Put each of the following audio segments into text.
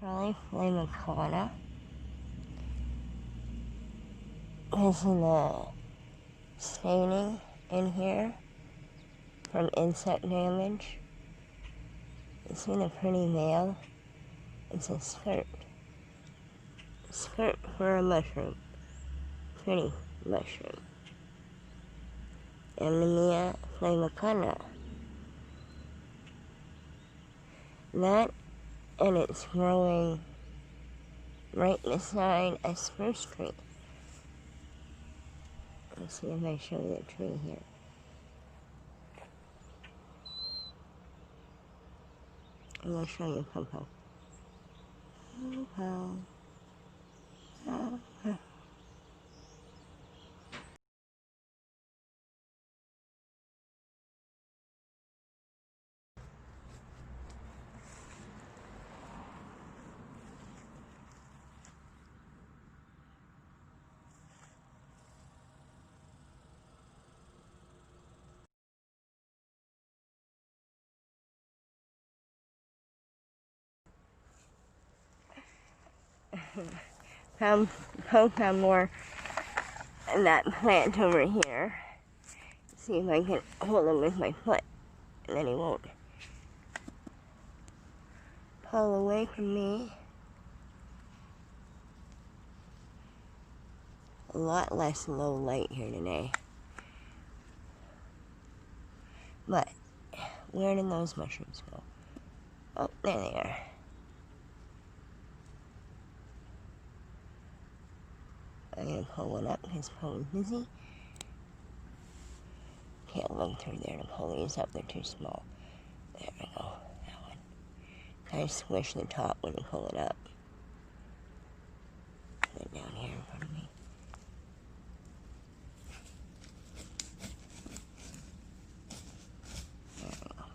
Probably Flamacana. There's the staining in here from insect damage. You see the pretty veil? It's a skirt. Skirt for a mushroom. Pretty mushroom. Anemia Flamacana. That, and it's growing right beside a spruce tree. Let's see if I show you the tree here. I'm going to show you Popo. Popo. Popo. Poke more in that plant over here. See if I can hold him with my foot, and then he won't pull away from me. A lot less low light here today. But where did those mushrooms go? Oh, there they are. I'm gonna pull one up because Po's busy. Can't look through there to pull these up, they're too small. There we go, that one. Kind of squish the top when you pull it up. Put it down here in front of me. There we go.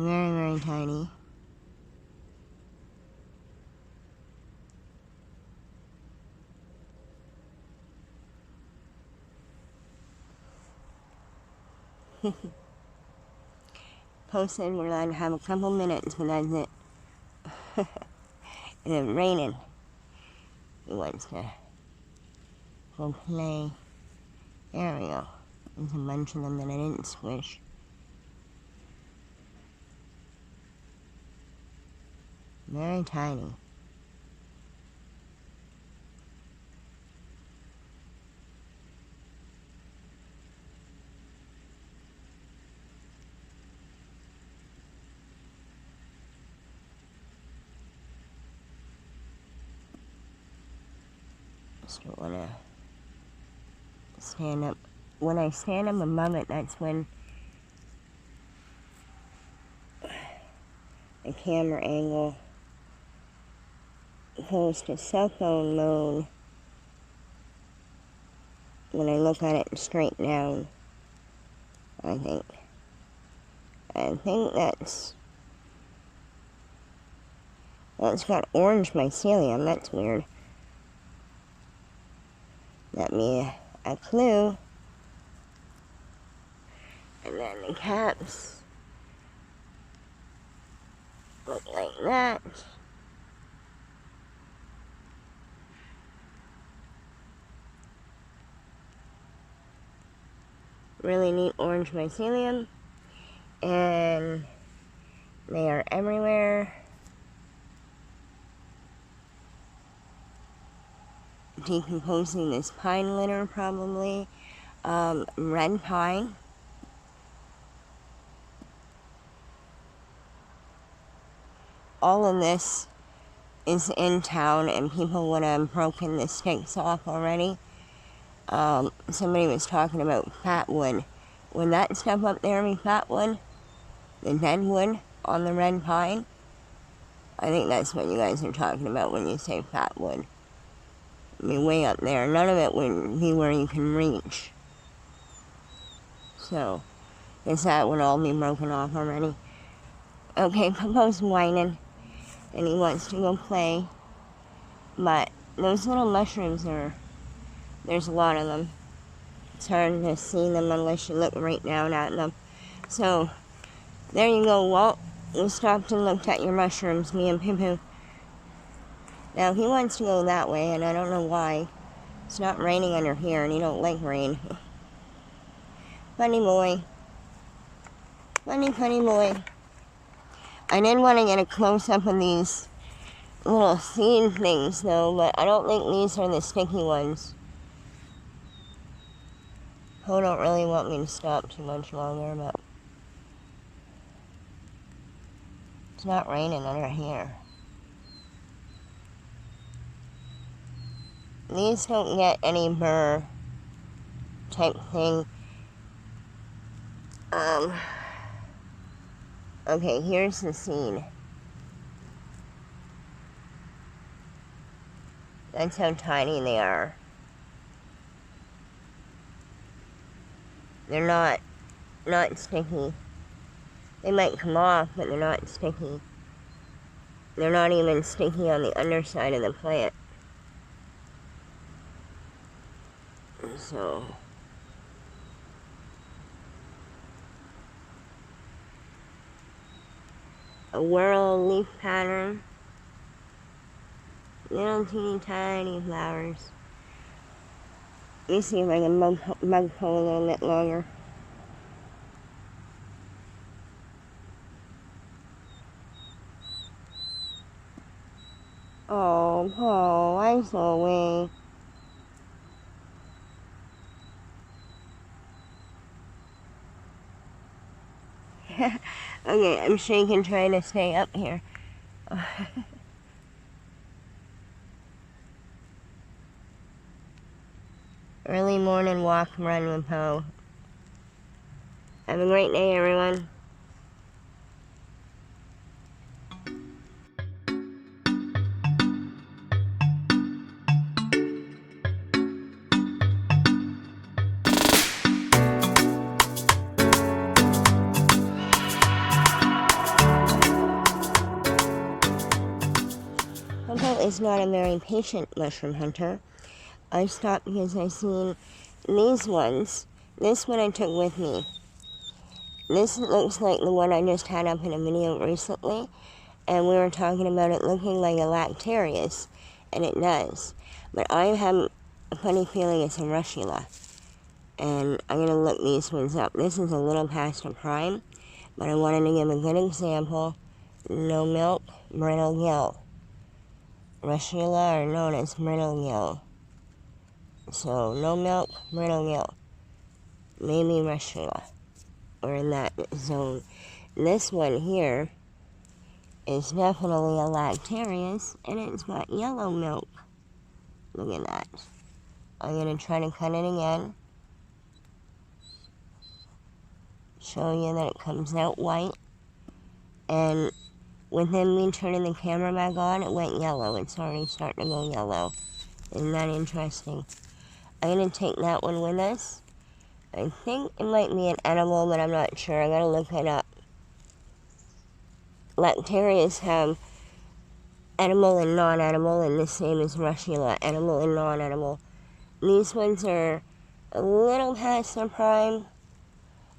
Very, very tiny. Posted we're allowed to have a couple minutes, but that's it. And it's raining. He wants to go play. There we go. There's a bunch of them that I didn't squish. Very tiny. Just don't want to stand up. When I stand up above it, that's when the camera angle goes to cell phone mode. When I look at it straight down, I think that's got orange mycelium. That's weird. Got me a clue. And then the caps look like that. Really neat orange mycelium. And they are everywhere. Decomposing this pine litter probably. Red pine. All of this is in town and people would have broken the sticks off already. Somebody was talking about fat wood. Would that stuff up there be fat wood? The dead wood on the red pine? I think that's what you guys are talking about when you say fat wood. I mean, way up there. None of it would be where you can reach. So, guess that would all be broken off already. Okay, Popo's whining, and he wants to go play. But those little mushrooms there's a lot of them. It's hard to see them unless you look right down at them. So, there you go, Walt. We stopped and looked at your mushrooms, me and Popo. Now he wants to go that way, and I don't know why. It's not raining under here, and he don't like rain. Funny boy. Funny boy. I did want to get a close-up of these little seed things, though, but I don't think these are the sticky ones. Poe don't really want me to stop too much longer, but it's not raining under here. These don't get any burr type thing. Okay, here's the seed. That's how tiny they are. They're not sticky. They might come off, but they're not sticky. They're not even sticky on the underside of the plant. So, a whorl leaf pattern. Little teeny tiny flowers. Let me see if I can mug pull a little bit longer. Oh, Paul, I'm so away. Okay, I'm shaking trying to stay up here. Early morning walk, run with Poe. Have a great day, everyone. Popo is not a very patient mushroom hunter. I stopped because I seen these ones. This one I took with me. This looks like the one I just had up in a video recently, and we were talking about it looking like a lactarius, and it does. But I have a funny feeling it's a russula, and I'm going to look these ones up. This is a little past a prime, but I wanted to give a good example. No milk, brittle gill. Russula are known as brittle gill. So, no milk, brittle gill. Maybe russula, or in that zone. This one here is definitely a lactarius, and it's got yellow milk. Look at that. I'm going to try to cut it again. Show you that it comes out white. And within me turning the camera back on, it went yellow. It's already starting to go yellow. Isn't that interesting? I'm going to take that one with us. I think it might be an edible, but I'm not sure. I gotta look it up. Lactarius have edible and non-edible, and the same as russula, edible and non-edible. These ones are a little past their prime,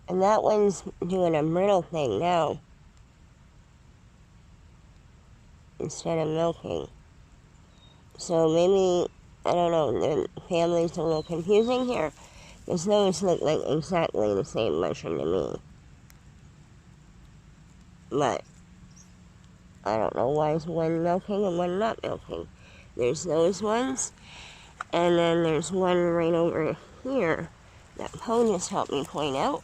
and that one's doing a brittle thing now instead of milking. So maybe, I don't know, the family's a little confusing here, because those look like exactly the same mushroom to me. But I don't know why is one milking and one not milking. There's those ones, and then there's one right over here that Poe just helped me point out.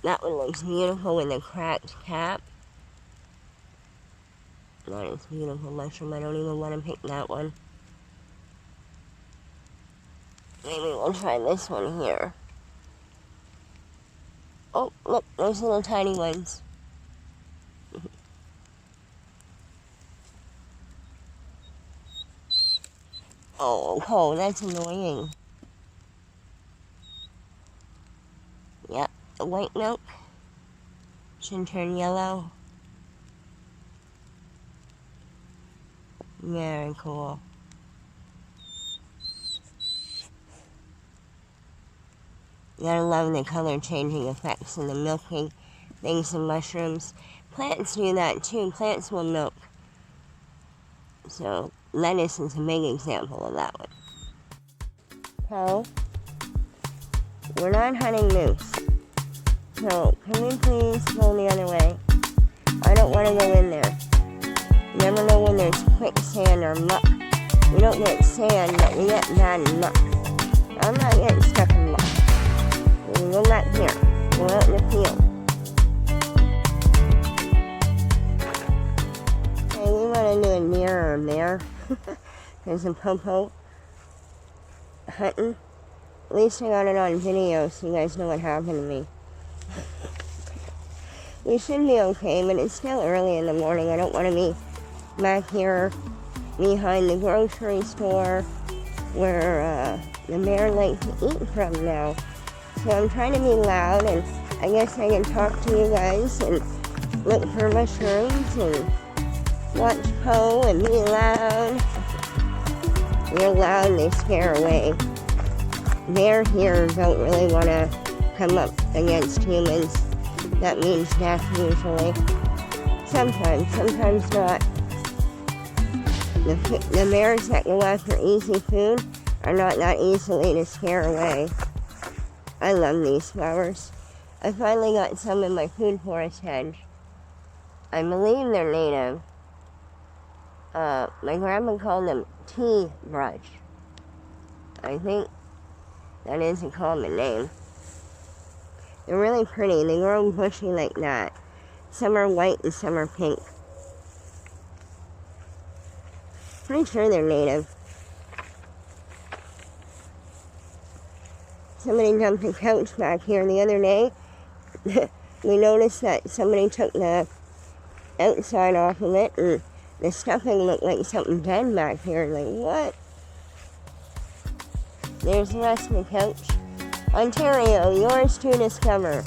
That one looks beautiful with a cracked cap. That is beautiful mushroom. I don't even want to pick that one. Maybe we'll try this one here. Oh, look, those little tiny ones. Oh, that's annoying. Yep, the white milk should turn yellow. Very cool. You gotta love the color changing effects and the milking things in mushrooms. Plants do that too. Plants will milk. So lettuce is a big example of that one. So, we're not hunting moose. So, can we please go the other way? I don't want to go in there. You never know when there's quicksand or muck. We don't get sand, but we get bad muck. I'm not getting stuck in muck. We can go back here. Go out in the field. Hey, we want to do a deer or a bear. There's a Popo hunting. At least I got it on video so you guys know what happened to me. We should be okay, but it's still early in the morning. I don't want to be back here behind the grocery store where the bear likes to eat from now. So I'm trying to be loud, and I guess I can talk to you guys and look for mushrooms and watch Poe and be loud. You're loud, they scare away. Bear here don't really want to come up against humans. That means death usually. Sometimes not. The bears that go after easy food are not that easily to scare away. I love these flowers. I finally got some in my food forest hedge. I believe they're native. My grandma called them tea brush. I think that is a common name. They're really pretty. They grow bushy like that. Some are white and some are pink. Pretty sure they're native. Somebody dumped a couch back here the other day. We noticed that somebody took the outside off of it, and the stuffing looked like something dead back here. Like, what? There's the rest of the couch. Ontario, yours to discover.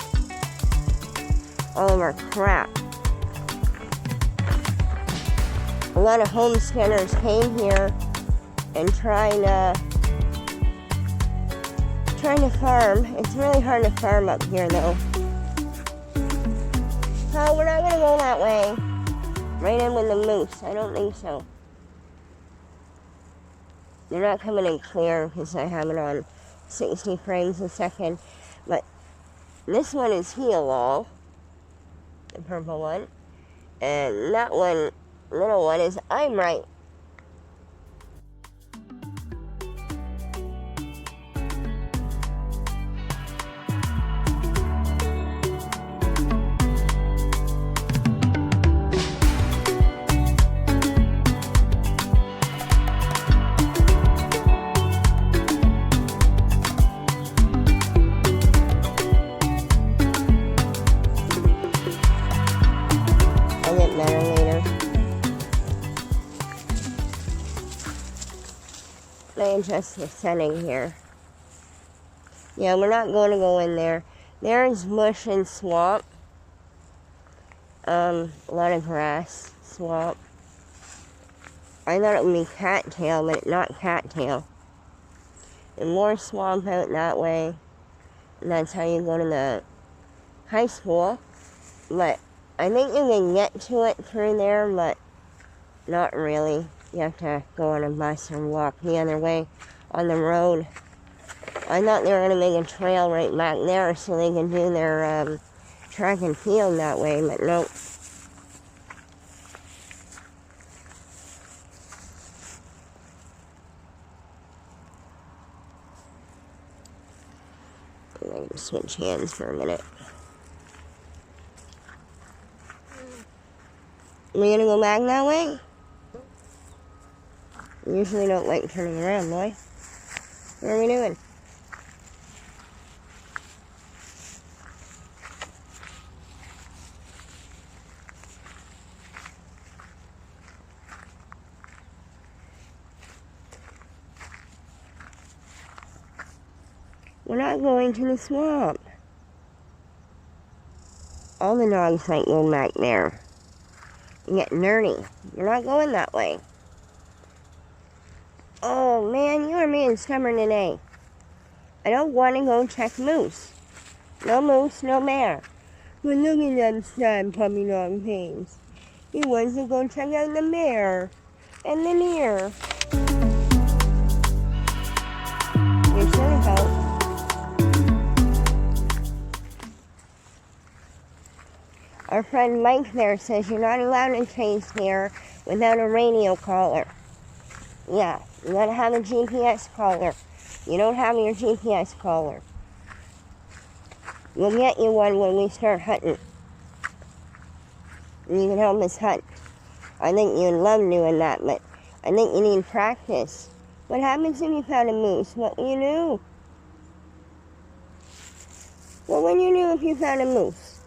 All of our crap. A lot of homesteaders came here and trying to farm. It's really hard to farm up here though. Oh, we're not gonna go that way. Right in with the moose. I don't think so. They're not coming in clear because I have it on 60 frames a second. But this one is heel all, the purple one. And that one, little one, is I'm right. Adjust the setting here. Yeah, we're not going to go in there. There's bush and swamp. A lot of grass, swamp. I thought it would be cattail, but it's not cattail. And more swamp out that way. And that's how you go to the high school. But I think you can get to it through there, but not really. You have to go on a bus or walk the other way on the road. I thought they were going to make a trail right back there so they could do their track and field that way, but nope. I'm going to switch hands for a minute. Are we going to go back that way? You usually don't like turning around, boy. What are we doing? We're not going to the swamp. All the dogs like going back there. You get nerdy. You're not going that way. Oh man, you are being stubborn today. I don't want to go check moose. No moose, no bear. But look at them sad puppy dog things. He wants to go check out the bear. and the near. Your silly boat. Our friend Mike there says you're not allowed to chase deer without a radio collar. Yeah, you gotta have a GPS collar. You don't have your GPS collar. We'll get you one when we start hunting. And you can help us hunt. I think you'd love doing that, but I think you need practice. What happens if you found a moose? What will you do? What would you do if you found a moose?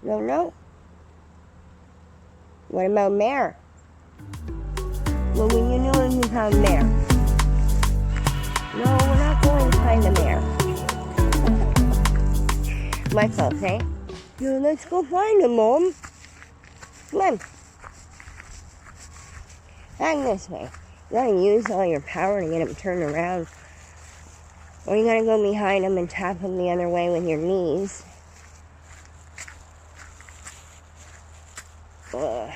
Don't know. What about bear? What will you do if you found a bear? No, we're not going to find a bear. Myself, eh? No, let's go find him, Mom. Come on. Back this way. You gotta use all your power to get him turned around. Or you gotta go behind him and tap him the other way with your knees. Ugh.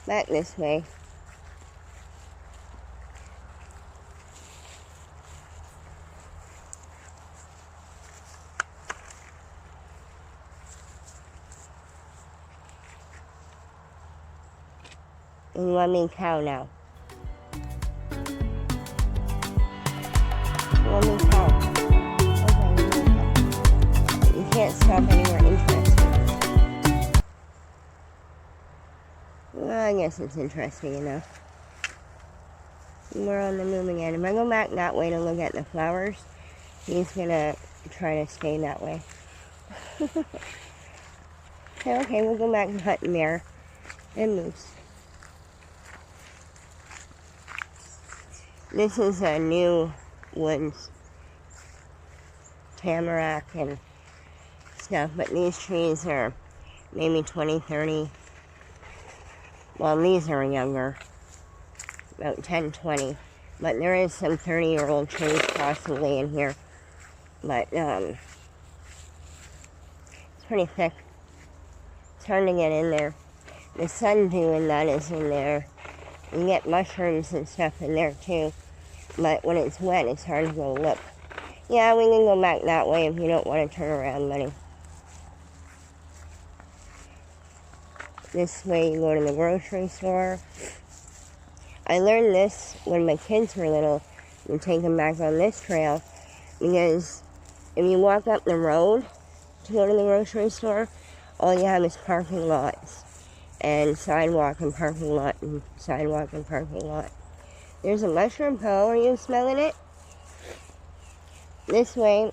Back this way. And you want me cow now. You want me cow. Okay, you want cow. You can't stop anywhere interesting. Well, I guess it's interesting enough. We're on the move again. If I go back that way to look at the flowers, he's gonna try to stay that way. Okay, we'll go back and hunt bear and moose. This is a new woods, tamarack and stuff, but these trees are maybe 20, 30. Well, these are younger, about 10, 20. But there is some 30-year-old trees possibly in here. But it's pretty thick. It's hard to get in there. The sundew and that is in there. You get mushrooms and stuff in there too. But when it's wet, it's hard to go look. Yeah, we can go back that way if you don't want to turn around, buddy. This way you go to the grocery store. I learned this when my kids were little and take them back on this trail because if you walk up the road to go to the grocery store, all you have is parking lots and sidewalk and parking lot and sidewalk and parking lot. There's a mushroom pole. Are you smelling it? This way,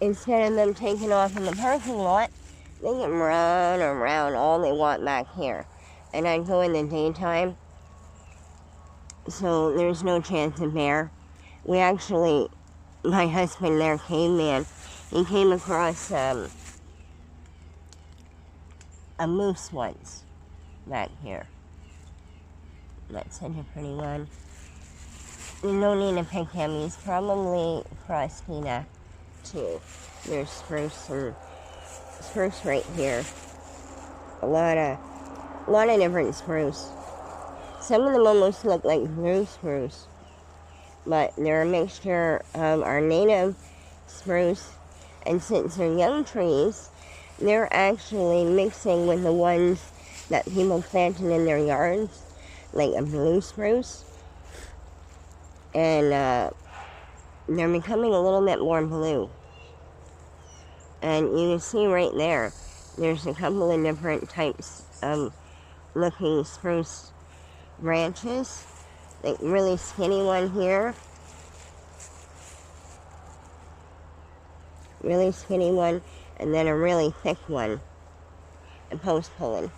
instead of them taking off in the parking lot, they can run around all they want back here. And I'd go in the daytime, so there's no chance of bear. We actually, my husband there, caveman, he came across a moose once back here. That's such a pretty one. You don't need to pick him. He's probably Frostina too. There's spruce right here. A lot of different spruce. Some of them almost look like blue spruce, but they're a mixture of our native spruce, and since they're young trees, they're actually mixing with the ones that people planted in their yards, like a blue spruce, and they're becoming a little bit more blue. And you can see right there, there's a couple of different types of looking spruce branches, like really skinny one here, really skinny one, and then a really thick one, a post pulling.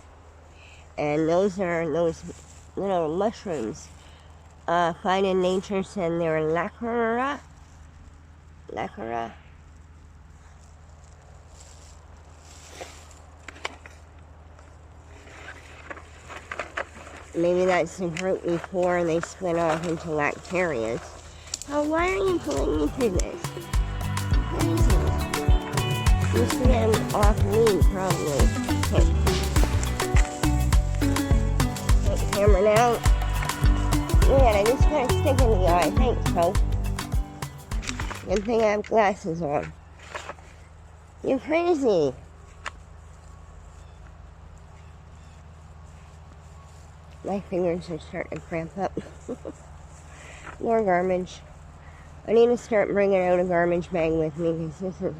And those are those little mushrooms. Find in Nature said they're lacquera. Maybe that's the group before they split off into lactarians. Oh, why are you pulling me through this? What is it? You should get them off me, probably. Okay. camera now. Man, I just got a stick in the eye. Thanks, Poe. Good thing I have glasses on. You're crazy. My fingers are starting to cramp up. More garbage. I need to start bringing out a garbage bag with me because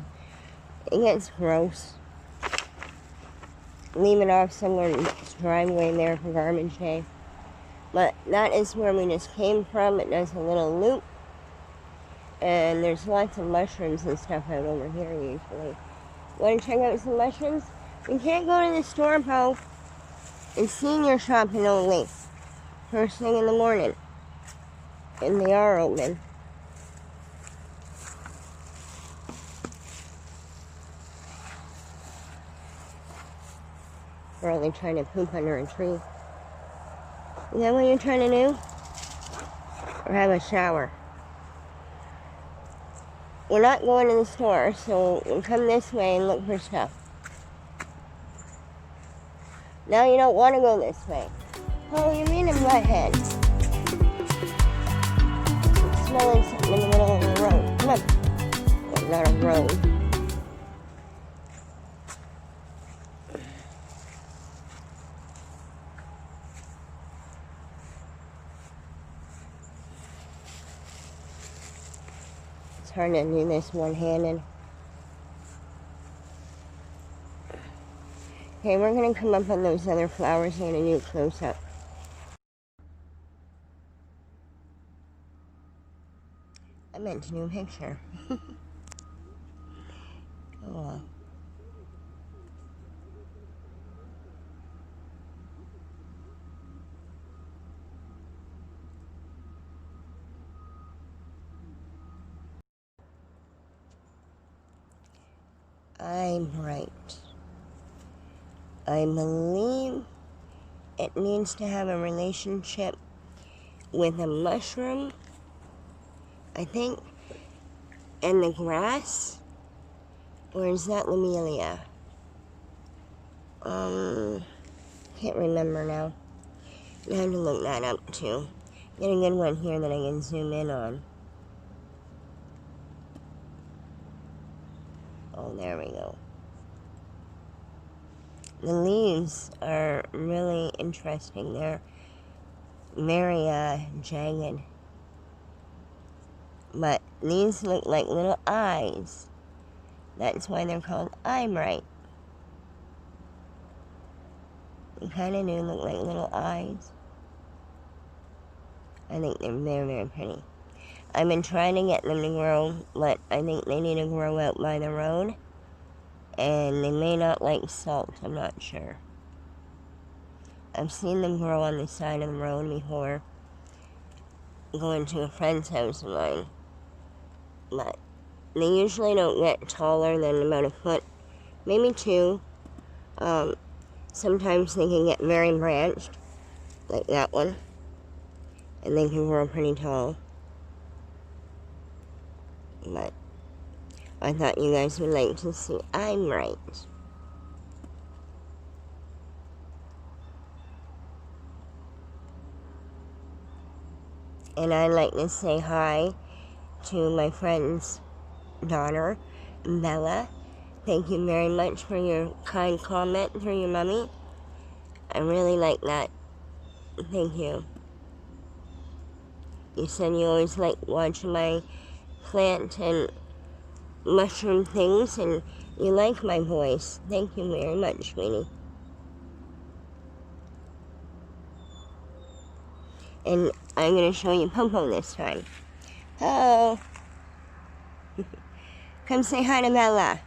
it gets gross. Leave it off someone's driveway there for garbage day. But that is where we just came from. It does a little loop. And there's lots of mushrooms and stuff out over here usually. Want to check out some mushrooms? We can't go to the store, Poe. It's senior shopping only. First thing in the morning. And they are open. Or are they trying to poop under a tree? Is that what you're trying to do? Or have a shower? We're not going to the store, so we'll come this way and look for stuff. Now you don't want to go this way. Oh, you mean a butthead? I'm smelling something in the middle of the road. Come on. Well, not a road. It's hard to do this one-handed. Okay, we're going to come up on those other flowers and do a close-up. I meant to do a picture. Oh well. I'm right. I believe it needs to have a relationship with a mushroom, I think, and the grass. Or is that Lomelia? Can't remember now. I have to look that up too. Get a good one here that I can zoom in on. Oh, there we go. The leaves are really interesting. They're very jagged. But these look like little eyes. That's why they're called eye bright. They kind of do look like little eyes. I think they're very, very pretty. I've been trying to get them to grow, but I think they need to grow out by the road. And they may not like salt, I'm not sure. I've seen them grow on the side of the road before, going to a friend's house of mine. But they usually don't get taller than about a foot, maybe 2. Sometimes they can get very branched, like that one. And they can grow pretty tall. But I thought you guys would like to see I'm right. And I'd like to say hi to my friend's daughter, Bella. Thank you very much for your kind comment through your mommy. I really like that. Thank you. You said you always like watching my plant and mushroom things, and you like my voice. Thank you very much, sweetie. And I'm going to show you Popo this time. Hello. Come say hi to Bella.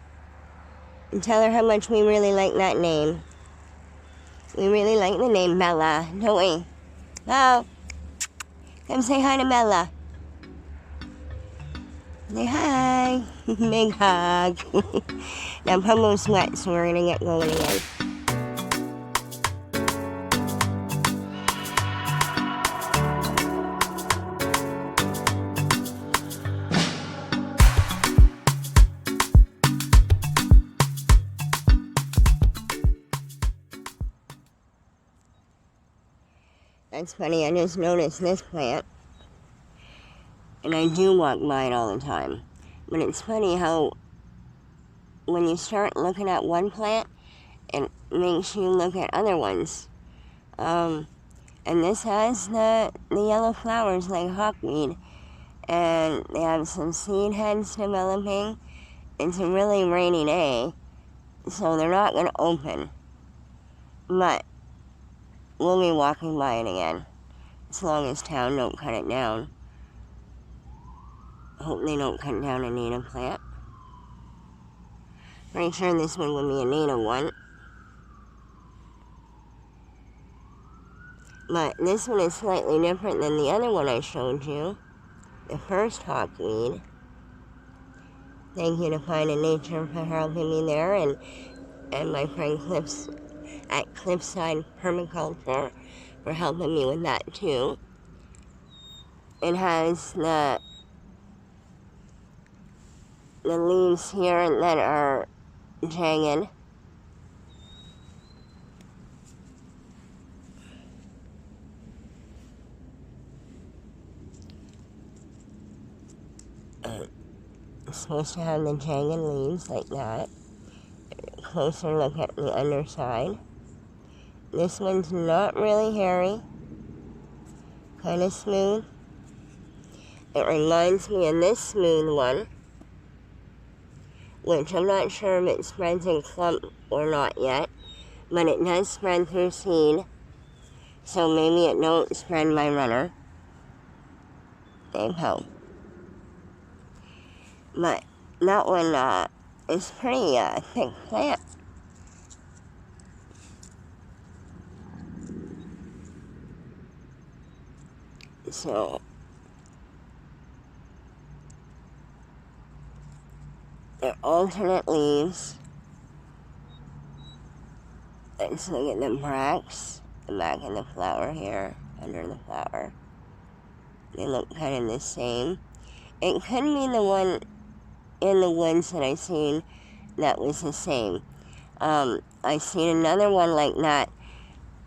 And tell her how much we really like that name. We really like the name Bella, don't we? Hello. Come say hi to Bella. Say hi. Big hug. Now Popo's wet, so we're going to get going again. That's funny, I just noticed this plant, and I do walk by it all the time. But it's funny how when you start looking at one plant, it makes you look at other ones. And this has the yellow flowers like hawkweed, and they have some seed heads developing. It's a really rainy day, so they're not going to open. But we'll be walking by it again, as long as town don't cut it down. Hope they don't cut down a native plant. Pretty sure this one would be a native one. But this one is slightly different than the other one I showed you. The first hawkweed. Thank you to Find in Nature for helping me there, and my friend Cliffs at Cliffside Permaculture for helping me with that too. It has the leaves here that are jagged. It's supposed to have the jagged leaves like that. Closer look at the underside. This one's not really hairy. Kind of smooth. It reminds me of this smooth one, which I'm not sure if it spreads in clump or not yet, but it does spread through seed, so maybe it don't spread by runner. They help. But that one is pretty thick plant. So they're alternate leaves. Let's look at the bracts, the back of the flower here, under the flower. They look kind of the same. It could be the one in the woods that I seen that was the same. I seen another one like that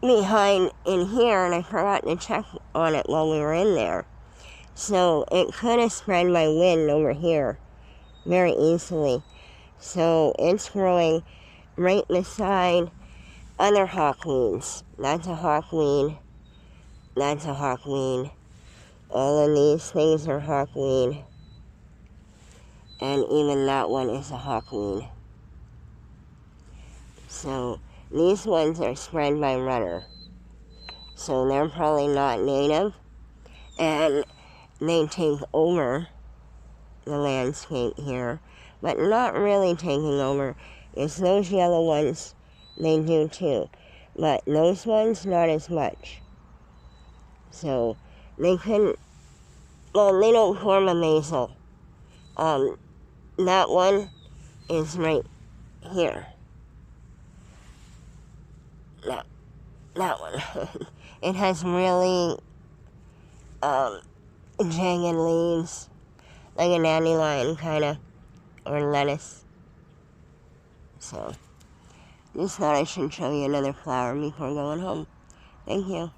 behind in here, and I forgot to check on it while we were in there. So it could have spread by wind over here very easily. So it's growing right beside other hawkweeds. That's a hawkweed. That's a hawkweed. All of these things are hawkweed. And even that one is a hawkweed. So these ones are spread by runner. So they're probably not native. And they take over the landscape here. But not really taking over. It's those yellow ones, they do too. But those ones, not as much. So they couldn't, well, they don't form a mazel. That one is right here. No, that one. It has really jagged leaves, like a dandelion kind of, or lettuce. So, just thought I should show you another flower before going home. Thank you.